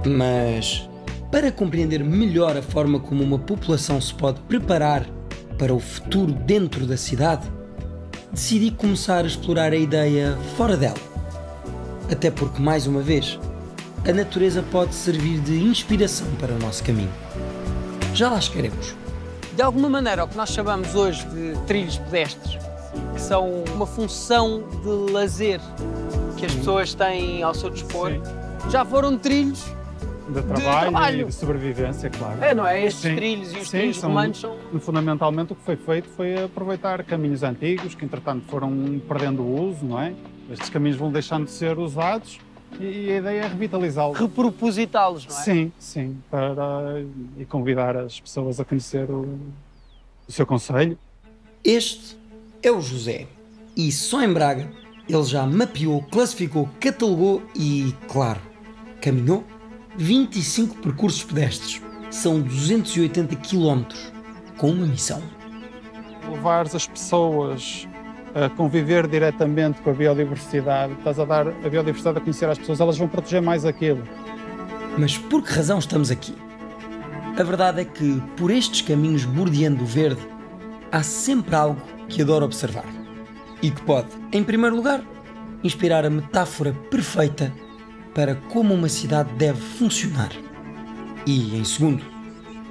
Mas, para compreender melhor a forma como uma população se pode preparar para o futuro dentro da cidade, decidi começar a explorar a ideia fora dela. Até porque, mais uma vez, a natureza pode servir de inspiração para o nosso caminho. Já lá chegaremos. De alguma maneira, o que nós chamamos hoje de trilhos pedestres, que são uma função de lazer que as pessoas têm ao seu dispor, já foram trilhos de trabalho e de sobrevivência, claro. É, não é? Estes trilhos e os trilhos romanos são... Fundamentalmente o que foi feito foi aproveitar caminhos antigos que, entretanto, foram perdendo o uso, não é? Estes caminhos vão deixando de ser usados e a ideia é revitalizá-los. Repropositá-los, não é? Sim, sim, e convidar as pessoas a conhecer o seu concelho. Este é o José e só em Braga ele já mapeou, classificou, catalogou e, claro, caminhou 25 percursos pedestres. São 280 km com uma missão. Levares as pessoas a conviver diretamente com a biodiversidade, estás a dar a biodiversidade a conhecer às pessoas, elas vão proteger mais aquilo. Mas por que razão estamos aqui? A verdade é que, por estes caminhos bordeando o verde, há sempre algo que adoro observar e que pode, em primeiro lugar, inspirar a metáfora perfeita para como uma cidade deve funcionar e, em segundo,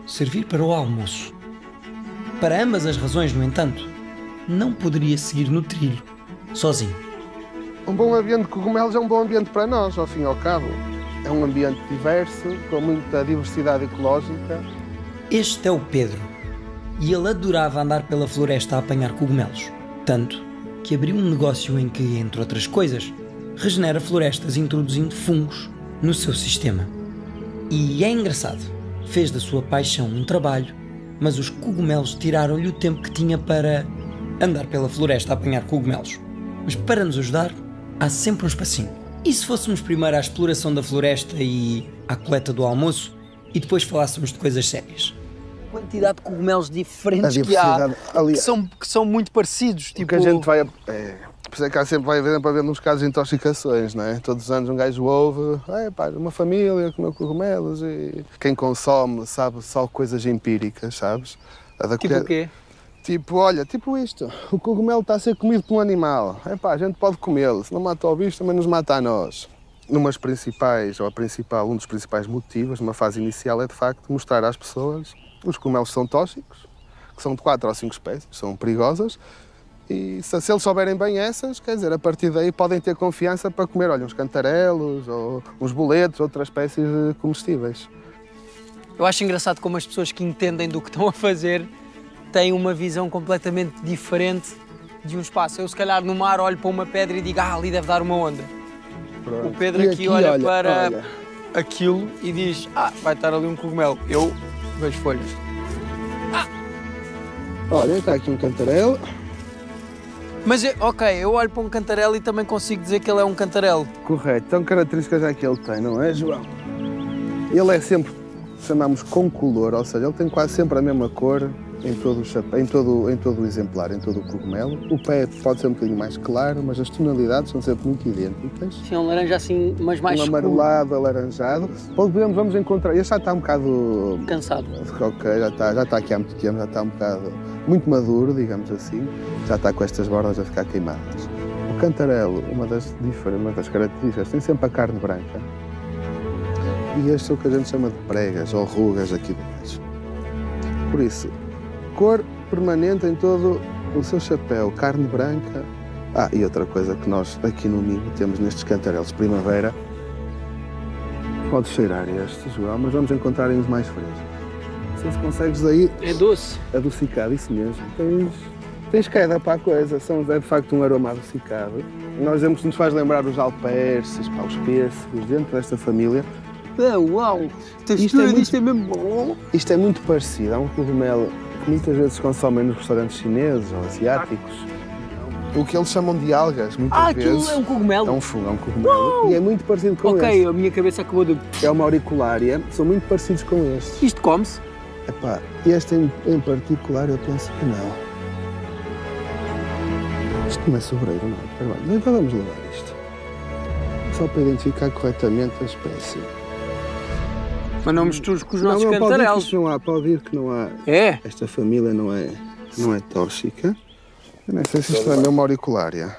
servir para o almoço. Para ambas as razões, no entanto, não poderia seguir no trilho sozinho. Um bom ambiente de cogumelos é um bom ambiente para nós, ao fim e ao cabo. É um ambiente diverso, com muita diversidade ecológica. Este é o Pedro, e ele adorava andar pela floresta a apanhar cogumelos, tanto que abriu um negócio em que, entre outras coisas, regenera florestas introduzindo fungos no seu sistema. E é engraçado, fez da sua paixão um trabalho, mas os cogumelos tiraram-lhe o tempo que tinha para andar pela floresta a apanhar cogumelos. Mas para nos ajudar, há sempre um espacinho. E se fôssemos primeiro à exploração da floresta e à coleta do almoço e depois falássemos de coisas sérias? A quantidade de cogumelos diferentes que há, que são muito parecidos. Tipo... que a gente vai... Por isso é que há sempre vai haver uns casos de intoxicações, não é? Todos os anos um gajo ouve, uma família comeu cogumelos e... Quem consome sabe só coisas empíricas, sabes? Tipo o quê? Tipo, olha, tipo isto, o cogumelo está a ser comido por um animal. A gente pode comê-lo, se não mata o bicho também nos mata a nós. Um dos principais motivos, numa fase inicial, é de facto mostrar às pessoas que os cogumelos são tóxicos, que são de 4 ou 5 espécies, são perigosas, e se eles souberem bem essas, quer dizer, a partir daí podem ter confiança para comer, olha, uns cantarelos, ou uns boletos, outras espécies comestíveis. Eu acho engraçado como as pessoas que entendem do que estão a fazer têm uma visão completamente diferente de um espaço. Eu, se calhar, no mar olho para uma pedra e digo, ali deve dar uma onda. Pronto. O Pedro aqui olha para aquilo e diz, vai estar ali um cogumelo. Eu vejo folhas. Olha, está aqui um cantarelo. Mas, eu olho para um cantarelo e também consigo dizer que ele é um cantarelo. Correto. Então, características é que ele tem, não é, João? Ele é sempre, chamamos concolor, ou seja, ele tem quase sempre a mesma cor em todo o exemplar, em todo o cogumelo. O pé pode ser um bocadinho mais claro, mas as tonalidades são sempre muito idênticas. Sim, um laranja assim, mas mais escuro. Amarelado, alaranjado. Vamos encontrar... Este já está um bocado... cansado. Ok, já está aqui há muito tempo, já está um bocado... muito maduro, digamos assim. Já está com estas bordas a ficar queimadas. O cantarelo, uma das características, tem sempre a carne branca. E este é o que a gente chama de pregas ou rugas aqui de baixo. Por isso, cor permanente em todo o seu chapéu, carne branca. E outra coisa que nós aqui no Minho temos nestes cantarelos primavera Podes cheirar este, João, mas vamos encontrar uns mais frescos. Não sei se consegues aí... É doce. Adocicado, isso mesmo. Tens queda para a coisa, é de facto um aroma adocicado. Nós dizemos que nos faz lembrar os alperces, os pêssegos, dentro desta família. Uau! Isto é mesmo bom. Isto é muito parecido, há um cogumelo que muitas vezes se consomem nos restaurantes chineses ou asiáticos. O que eles chamam de algas, muitas vezes. Aquilo é um cogumelo? É um fungo, é um cogumelo. Uau! E é muito parecido com este. Ok, a minha cabeça acabou de... É uma auriculária, são muito parecidos com estes. Isto come-se? Epá, este em particular eu penso que não. Isto não é sobreiro, não. Espera lá, então vamos levar isto. Só para identificar corretamente a espécie. Mas não mistures com os nossos cantarelos. cantarelos. Pode ir que não há. É? Esta família não é tóxica. Eu não sei se isto é mesmo uma auriculária.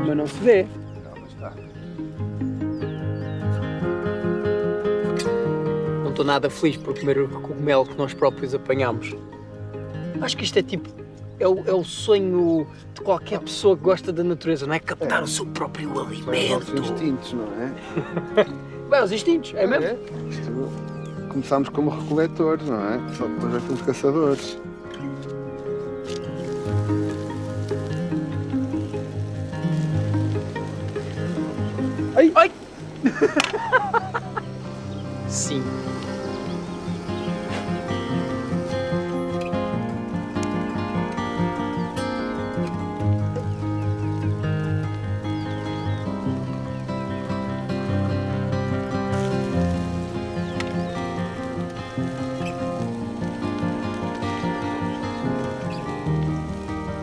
Mas não se vê. Não estou nada feliz por comer o cogumelo que nós próprios apanhamos. Acho que isto é tipo... É o sonho de qualquer pessoa que gosta da natureza, não é? Captar o seu próprio alimento. São os instintos, não é? Bem, os instintos, é mesmo? Começámos como recoletores, não é? Só depois é como caçadores. Ai! Ai! Sim.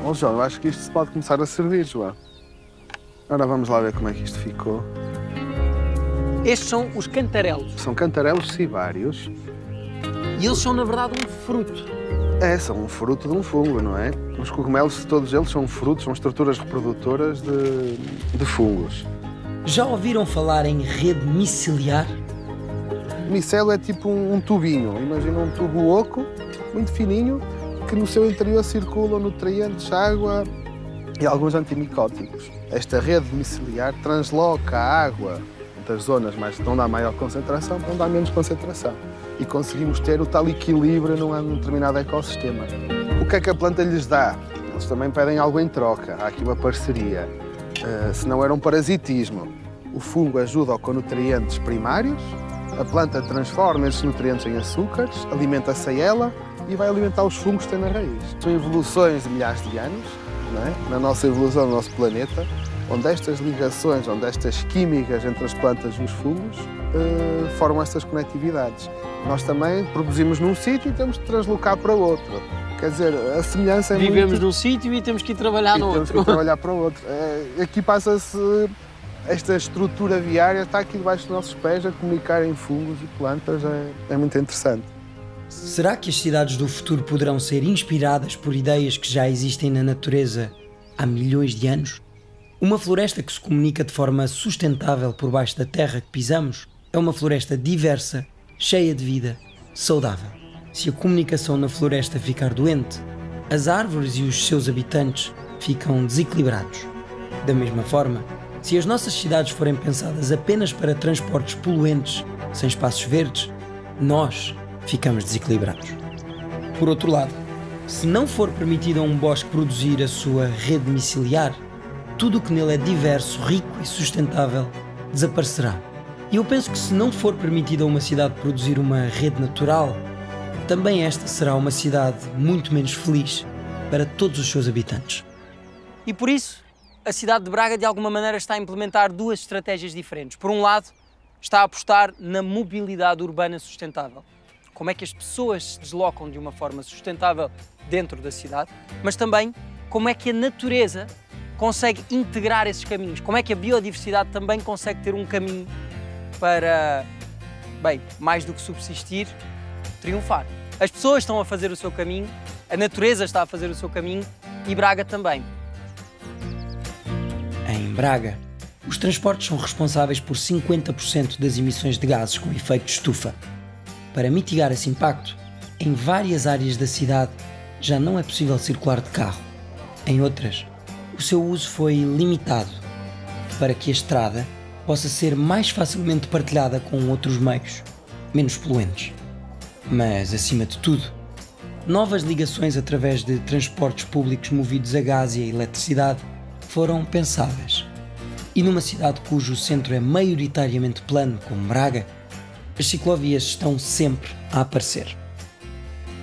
Bom, João, eu acho que isto se pode começar a servir, João. Agora vamos lá ver como é que isto ficou. Estes são os cantarelos. São cantarelos cibários. E eles são, na verdade, um fruto. É, são um fruto de um fungo, não é? Os cogumelos, todos eles, são frutos, são estruturas reprodutoras de fungos. Já ouviram falar em rede miceliar? O micélio é tipo um tubinho. Imagina um tubo oco, muito fininho, que no seu interior circulam nutrientes, água e alguns antimicóticos. Esta rede miceliar transloca a água das zonas onde há maior concentração para onde há menos concentração. E conseguimos ter o tal equilíbrio num determinado ecossistema. O que é que a planta lhes dá? Eles também pedem algo em troca. Há aqui uma parceria. Se não era um parasitismo, o fungo ajuda com nutrientes primários, a planta transforma esses nutrientes em açúcares, alimenta-se a ela e vai alimentar os fungos que tem na raiz. São evoluções de milhares de anos, não é? Na nossa evolução do nosso planeta, onde estas ligações, onde estas químicas entre as plantas e os fungos formam estas conectividades. Nós também produzimos num sítio e temos de translocar para outro. Quer dizer, a semelhança é Vivemos num sítio e temos que ir trabalhar no outro. Temos que ir trabalhar para o outro. Aqui passa-se esta estrutura viária, está aqui debaixo dos nossos pés a comunicar em fungos e plantas. É muito interessante. Será que as cidades do futuro poderão ser inspiradas por ideias que já existem na natureza há milhões de anos? Uma floresta que se comunica de forma sustentável por baixo da terra que pisamos é uma floresta diversa, cheia de vida, saudável. Se a comunicação na floresta ficar doente, as árvores e os seus habitantes ficam desequilibrados. Da mesma forma, se as nossas cidades forem pensadas apenas para transportes poluentes, sem espaços verdes, nós ficamos desequilibrados. Por outro lado, se não for permitido a um bosque produzir a sua rede miceliar, tudo o que nele é diverso, rico e sustentável desaparecerá. E eu penso que se não for permitido a uma cidade produzir uma rede natural, também esta será uma cidade muito menos feliz para todos os seus habitantes. E por isso, a cidade de Braga de alguma maneira está a implementar duas estratégias diferentes. Por um lado, está a apostar na mobilidade urbana sustentável. Como é que as pessoas se deslocam de uma forma sustentável dentro da cidade, mas também como é que a natureza consegue integrar esses caminhos, como é que a biodiversidade também consegue ter um caminho para, bem, mais do que subsistir, triunfar. As pessoas estão a fazer o seu caminho, a natureza está a fazer o seu caminho e Braga também. Em Braga, Os transportes são responsáveis por 50% das emissões de gases com efeito de estufa. Para mitigar esse impacto, em várias áreas da cidade já não é possível circular de carro. Em outras, o seu uso foi limitado para que a estrada possa ser mais facilmente partilhada com outros meios, menos poluentes. Mas, acima de tudo, novas ligações através de transportes públicos movidos a gás e a eletricidade foram pensadas. E numa cidade cujo centro é maioritariamente plano, como Braga, as ciclovias estão sempre a aparecer.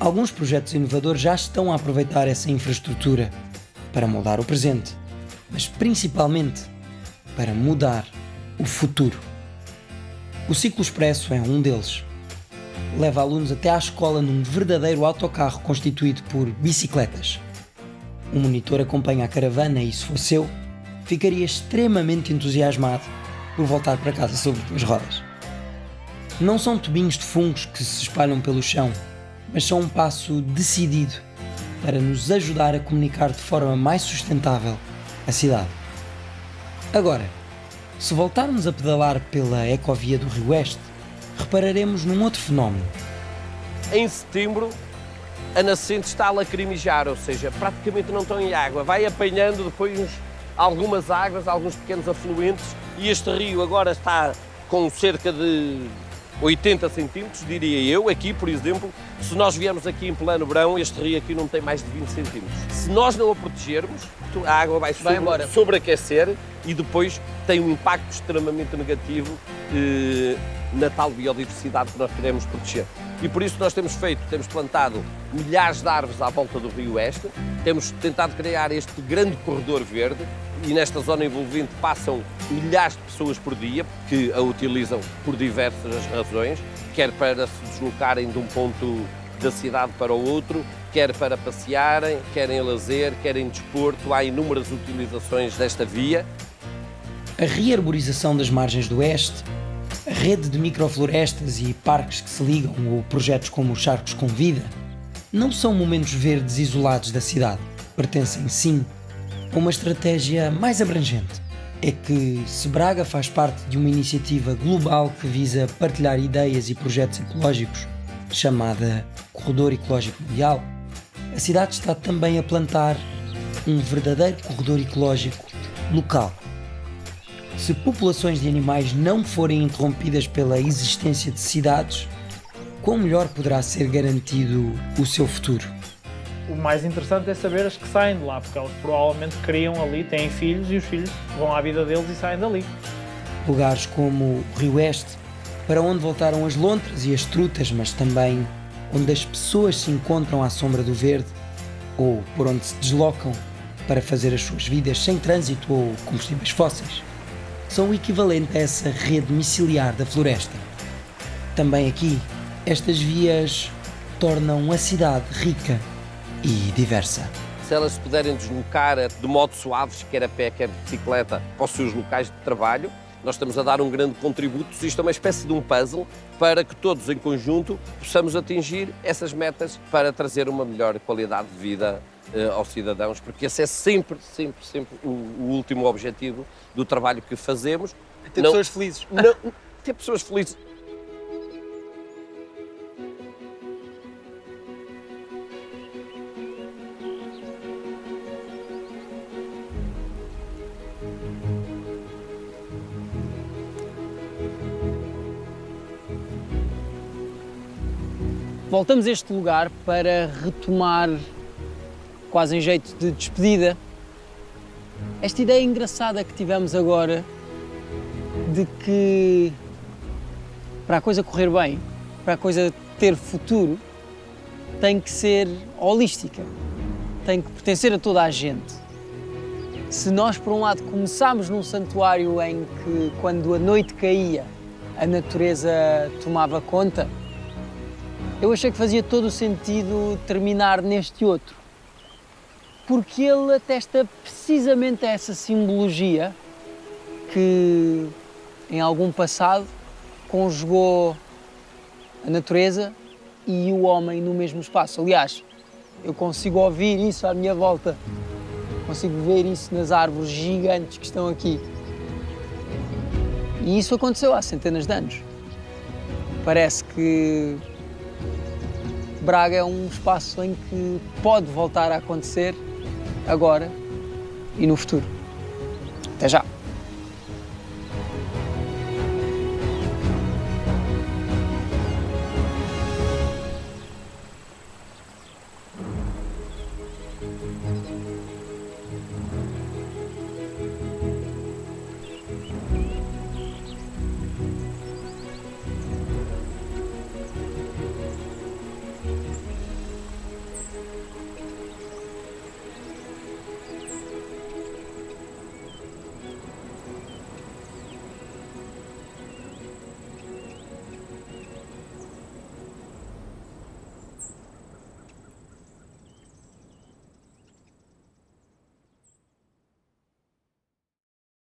Alguns projetos inovadores já estão a aproveitar essa infraestrutura para moldar o presente, mas principalmente para mudar o futuro. O Ciclo Expresso é um deles. Leva alunos até à escola num verdadeiro autocarro constituído por bicicletas. Um monitor acompanha a caravana e, se fosse eu, ficaria extremamente entusiasmado por voltar para casa sobre 2 rodas. Não são tubinhos de fungos que se espalham pelo chão, mas são um passo decidido para nos ajudar a comunicar de forma mais sustentável a cidade. Agora, se voltarmos a pedalar pela ecovia do Rio Oeste, repararemos num outro fenómeno. Em setembro, a nascente está a lacrimejar, ou seja, praticamente não estão em água. Vai apanhando depois algumas águas, alguns pequenos afluentes, e este rio agora está com cerca de 80 centímetros, diria eu. Aqui, por exemplo, se nós viemos aqui em plano verão, este rio aqui não tem mais de 20 centímetros. Se nós não o protegermos, a água vai sobreaquecer e depois tem um impacto extremamente negativo na tal biodiversidade que nós queremos proteger. E por isso nós temos plantado milhares de árvores à volta do Rio Oeste, temos tentado criar este grande corredor verde e nesta zona envolvente passam milhares de pessoas por dia que a utilizam por diversas razões, quer para se deslocarem de um ponto da cidade para o outro, quer para passearem, quer em lazer, quer em desporto. Há inúmeras utilizações desta via. A rearborização das margens do Oeste, a rede de microflorestas e parques que se ligam ou projetos como os Charcos com Vida não são momentos verdes isolados da cidade. Pertencem, sim, a uma estratégia mais abrangente. É que, se Braga faz parte de uma iniciativa global que visa partilhar ideias e projetos ecológicos, chamada Corredor Ecológico Mundial, a cidade está também a plantar um verdadeiro corredor ecológico local. Se populações de animais não forem interrompidas pela existência de cidades, quão melhor poderá ser garantido o seu futuro? O mais interessante é saber as que saem de lá, porque elas provavelmente criam ali, têm filhos e os filhos vão à vida deles e saem dali. Lugares como o Rio Oeste, para onde voltaram as lontras e as trutas, mas também onde as pessoas se encontram à sombra do verde ou por onde se deslocam para fazer as suas vidas sem trânsito ou combustíveis fósseis, são o equivalente a essa rede miceliar da floresta. Também aqui, estas vias tornam a cidade rica e diversa. Se elas se puderem deslocar de modo suaves, quer a pé, quer de bicicleta, para os seus locais de trabalho, nós estamos a dar um grande contributo. Isto é uma espécie de um puzzle para que todos em conjunto possamos atingir essas metas para trazer uma melhor qualidade de vida aos cidadãos, porque esse é sempre o último objetivo do trabalho que fazemos. Ter pessoas felizes. Ter pessoas felizes. Voltamos a este lugar para retomar, quase em jeito de despedida, esta ideia engraçada que tivemos agora de que para a coisa correr bem, para a coisa ter futuro, tem que ser holística, tem que pertencer a toda a gente. Se nós, por um lado, começámos num santuário em que, quando a noite caía, a natureza tomava conta, eu achei que fazia todo o sentido terminar neste outro, porque ele atesta precisamente essa simbologia que, em algum passado, conjugou a natureza e o homem no mesmo espaço. Aliás, eu consigo ouvir isso à minha volta, consigo ver isso nas árvores gigantes que estão aqui. E isso aconteceu há centenas de anos. Parece que Braga é um espaço em que pode voltar a acontecer agora e no futuro. Até já!